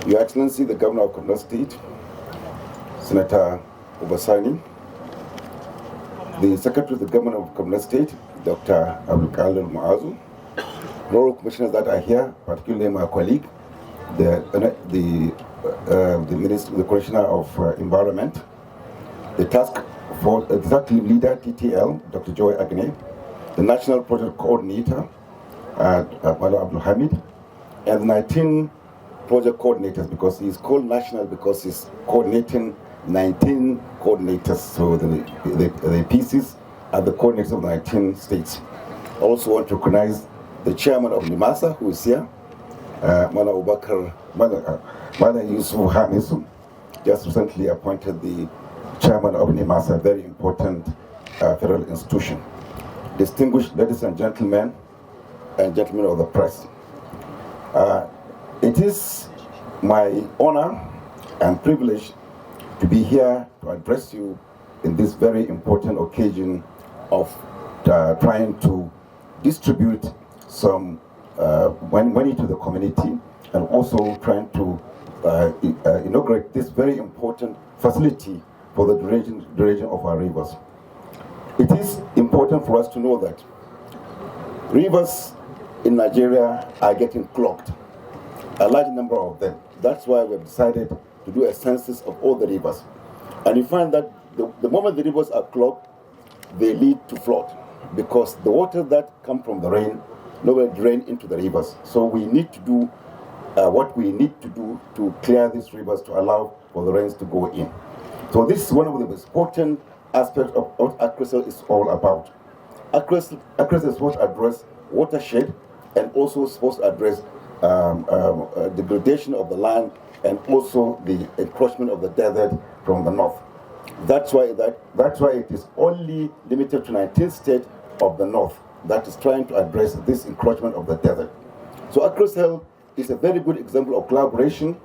Your Excellency, the Governor of Kaduna State, Senator Sani, the Secretary of the Government of Kaduna State, Dr. Abdul Kadir Maazu, Rural Commissioners that are here, particularly my colleague, the Minister, the Commissioner of Environment, the task leader, TTL, Dr. Joy Agne, the National Project Coordinator, Malam Abdul Hamid, and the 19 project coordinators, because he's called national because he's coordinating 19 coordinators. So the pieces are the coordinators of 19 states. I also want to recognize the chairman of NIMASA, who is here, Malam Yusuf Hamisu, just recently appointed the chairman of NIMASA, a very important federal institution. Distinguished ladies and gentlemen of the press, it is my honor and privilege to be here to address you in this very important occasion of trying to distribute some money to the community, and also trying to inaugurate this very important facility for the dredging of our rivers. It is important for us to know that rivers in Nigeria are getting clogged, a large number of them. That's why we've decided to do a census of all the rivers. And you find that the moment the rivers are clogged, they lead to flood, because the water that come from the rain nowhere drain into the rivers. So we need to do what we need to do to clear these rivers to allow for the rains to go in. So this is one of the most important aspects of what ACReSAL is all about. ACReSAL is supposed to address watershed, and also supposed to address degradation of the land, and also the encroachment of the desert from the north. That's why it is only limited to 19 states of the north that is trying to address this encroachment of the desert. So ACReSAL is a very good example of collaboration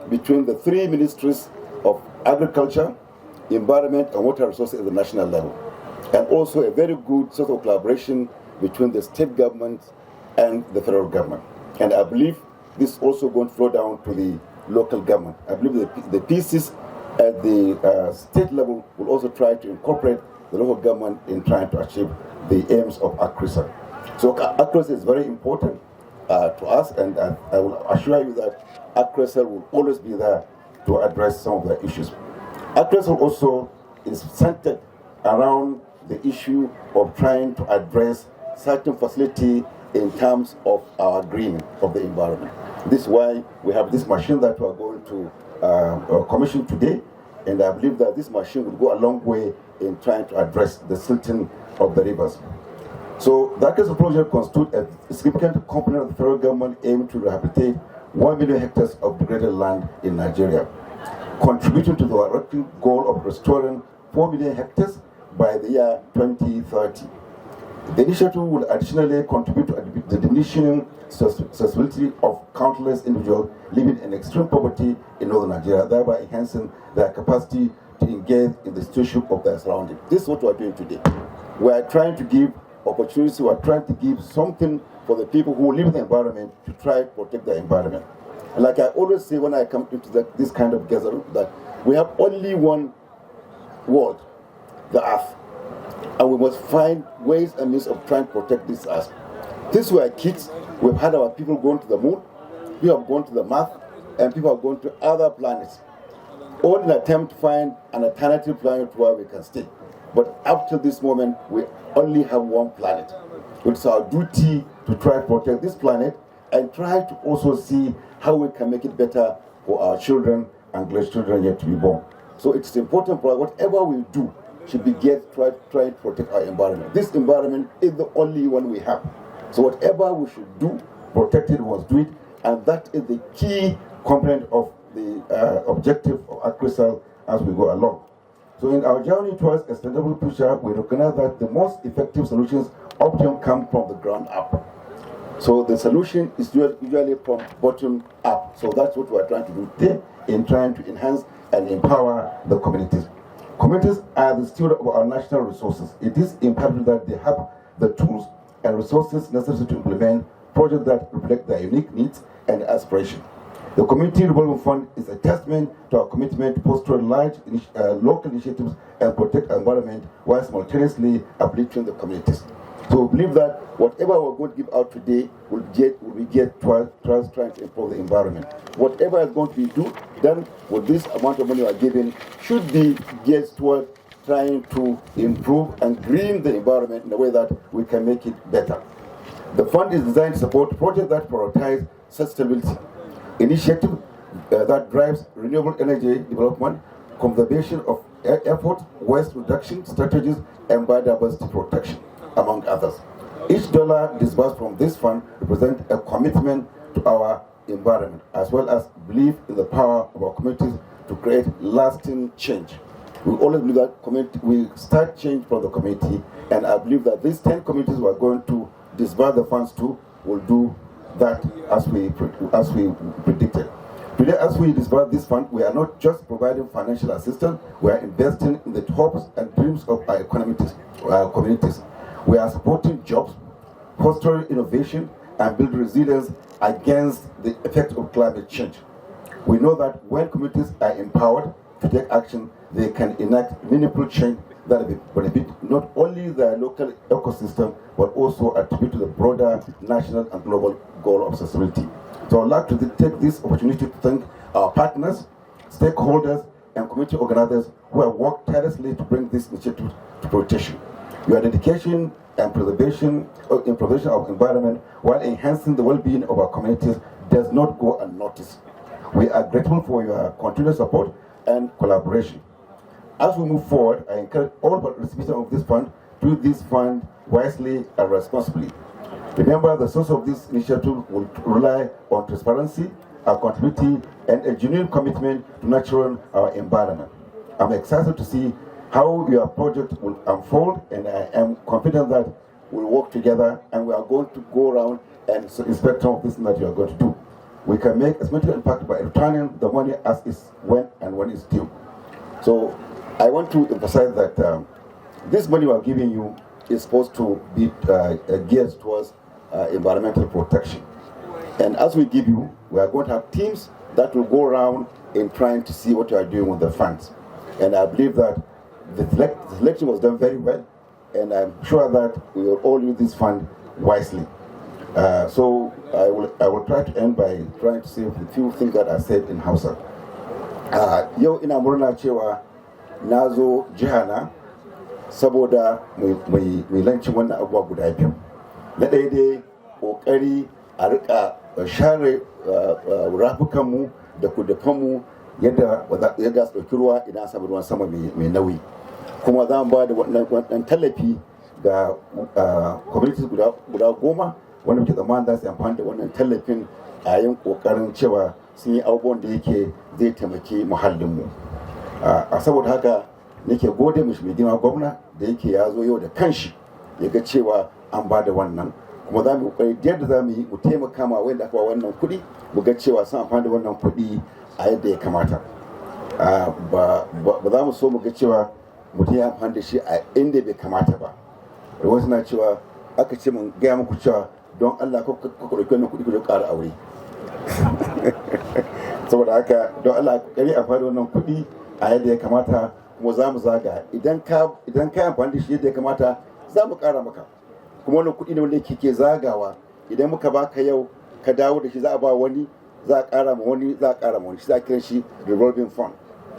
between the three ministries of agriculture, environment, and water resources at the national level, and also a very good sort of collaboration between the state governments and the federal government. And I believe this is also going to flow down to the local government. I believe the pieces at the state level will also try to incorporate the local government in trying to achieve the aims of ACReSAL. So ACReSAL is very important to us, and I will assure you that ACReSAL will always be there to address some of the issues. ACReSAL also is centered around the issue of trying to address certain facility in terms of our greening of the environment. This is why we have this machine that we are going to commission today, and I believe that this machine will go a long way in trying to address the silting of the rivers. So the ACReSAL project constitutes a significant component of the federal government aiming to rehabilitate 1 million hectares of degraded land in Nigeria, contributing to the overarching goal of restoring 4 million hectares by the year 2030. The initiative will additionally contribute to the diminishing susceptibility of countless individuals living in extreme poverty in northern Nigeria, thereby enhancing their capacity to engage in the stewardship of their surroundings. This is what we are doing today. We are trying to give opportunities, we are trying to give something for the people who live in the environment to try to protect the environment. And like I always say when I come into this kind of gathering, that we have only one world, the earth. And we must find ways and means of trying to protect this earth. Since we are kids, we've had our people going to the moon, people have gone to the Mars, and people have gone to other planets, all in an attempt to find an alternative planet where we can stay. But up to this moment, we only have one planet. It's our duty to try to protect this planet and try to also see how we can make it better for our children and grandchildren yet to be born. So it's important for us, whatever we do should be try to protect our environment. This environment is the only one we have. So whatever we should do, protect it, we must do it, and that is the key component of the objective of ACReSAL as we go along. So in our journey towards a sustainable future, we recognize that the most effective solutions often come from the ground up. So the solution is usually from bottom up. So that's what we're trying to do today in trying to enhance and empower the communities. Communities are the steward of our national resources. It is imperative that they have the tools and resources necessary to implement projects that reflect their unique needs and aspirations. The Community Revolving Fund is a testament to our commitment to foster large local initiatives and protect our environment while simultaneously uplifting the communities. So we believe that whatever we're going to give out today will be geared towards trying to improve the environment. Whatever is going to be done with this amount of money we are giving should be geared towards trying to improve and green the environment in a way that we can make it better. The fund is designed to support projects that prioritize sustainability, initiative that drives renewable energy development, conservation of effort, waste reduction strategies, and biodiversity protection, among others. Each dollar disbursed from this fund represents a commitment to our environment, as well as belief in the power of our communities to create lasting change. We always believe that we start change from the community, and I believe that these 10 communities we are going to disburse the funds to will do that as we predicted. Today, as we disburse this fund, we are not just providing financial assistance, we are investing in the hopes and dreams of our communities. We are supporting jobs, fostering innovation, and building resilience against the effects of climate change. We know that when communities are empowered to take action, they can enact meaningful change that will benefit not only the local ecosystem, but also attribute to the broader national and global goal of sustainability. So I'd like to take this opportunity to thank our partners, stakeholders, and community organizers who have worked tirelessly to bring this initiative to fruition. Your dedication and preservation of environment while enhancing the well-being of our communities does not go unnoticed. We are grateful for your continued support and collaboration. As we move forward, I encourage all participants of this fund to use this fund wisely and responsibly. Remember, the source of this initiative will rely on transparency, accountability, and a genuine commitment to nurturing our environment. I'm excited to see how your project will unfold, and I am confident that we'll work together and we are going to go around and inspect some of this that you are going to do. We can make a significant impact by returning the money as is when it's due. So I want to emphasize that this money we are giving you is supposed to be geared towards environmental protection. And as we give you, we are going to have teams that will go around in trying to see what you are doing with the funds. And I believe that the selection was done very well, and I'm sure that we will all use this fund wisely. So I will try to end by trying to say a few things that I said in Hausa. Yau ina murna cewa na zo jihana saboda mai lancin wannan abubuwa guda biyu. Na ɗaya dai ƙoƙari a rika share rafukanmu da kudafanmu yadda su ɗauki ruwa idan samu ruwan sama mai nauyi. Kuma za mu ba da wannan tallafi ga communities guda 10 wanda muke tsammanin za su amfani da wannan tallafin a yin ƙoƙarin cewa sun yi abubuwan da yake zai taimaki muhallinmu. A saboda haka nake gode mishi mai girma gwamna da yake ya zo yau da kanshi ya ga cewa an ba da wannan, kuma za mu kokari yadda za mu yi mu taimaka ma wanda aka ba wannan kuɗi mu ga cewa sun amfani da wannan kuɗi a yadda ya kamata. Ba za mu so mu ga cewa mutum ya amfani da shi a inda bai kamata ba. Wasu na cewa aka ce mun gaya muku cewa don Allah ka ɗauki wannan kuɗi ku je ƙara aure. Saboda haka don Allah kokari amfani da wannan kuɗi a yadda ya kamata, kuma za mu zaga idan ka amfani da shi yadda ya kamata za mu ƙara maka. Kuma wannan kuɗi ne wanda ke zagawa, idan muka baka yau ka dawo da shi za a ba wani, za a ƙara ma wani, za a ƙara ma wani, shi za a kiran shi revolving fund.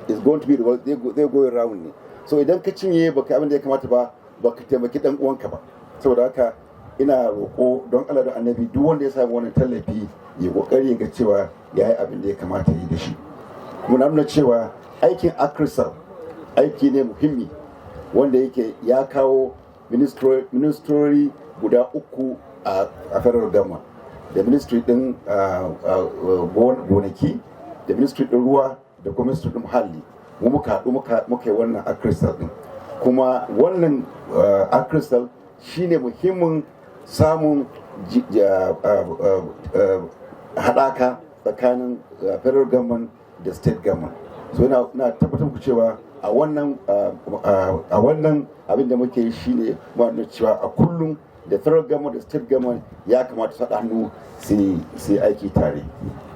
It's going to be they go around ne. So idan ka cinye baka abin da ya kamata ba baka taimaki dan uwanka ba. Saboda haka ina roƙo don Allah da Annabi duk wanda ya samu wannan tallafi ya kokari ga cewa yayi abin da ya kamata yi da shi. Kuma na nuna cewa aikin ACReSAL aiki ne muhimmi wanda yake ya kawo ministry guda 3 a federal government, da ministry din gonaki, da ministry din ruwa, da kuma ministry din muhalli. Mu muka haɗu muka yi wannan ACReSAL din. Kuma wannan ACReSAL shine muhimmin samun haɗaka tsakanin federal government da state government. So na tabbatar muku cewa a wannan abin da muke yi shine ma'ana cewa a kullum da federal government da state government ya kamata su haɗa hannu su yi aiki tare.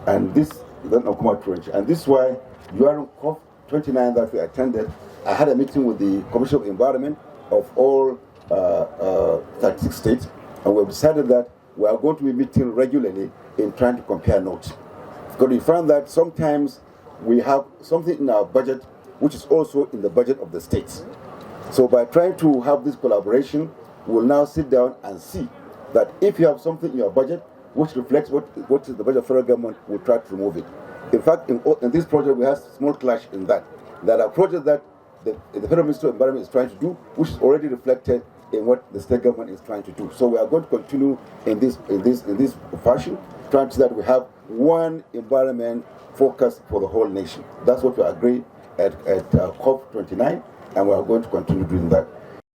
And this And this is why during COP29 that we attended, I had a meeting with the Commission of Environment of all 36 states, and we've decided that we are going to be meeting regularly in trying to compare notes. Because we found that sometimes we have something in our budget which is also in the budget of the states. So by trying to have this collaboration, we'll now sit down and see that if you have something in your budget which reflects what is the budget of federal government, we'll try to remove it. In fact, in this project, we have small clash in that. There are projects that the Federal Ministry of Environment is trying to do, which is already reflected in what the state government is trying to do. So we are going to continue in this fashion, trying to see that we have one environment focus for the whole nation. That's what we agreed at COP29, and we are going to continue doing that.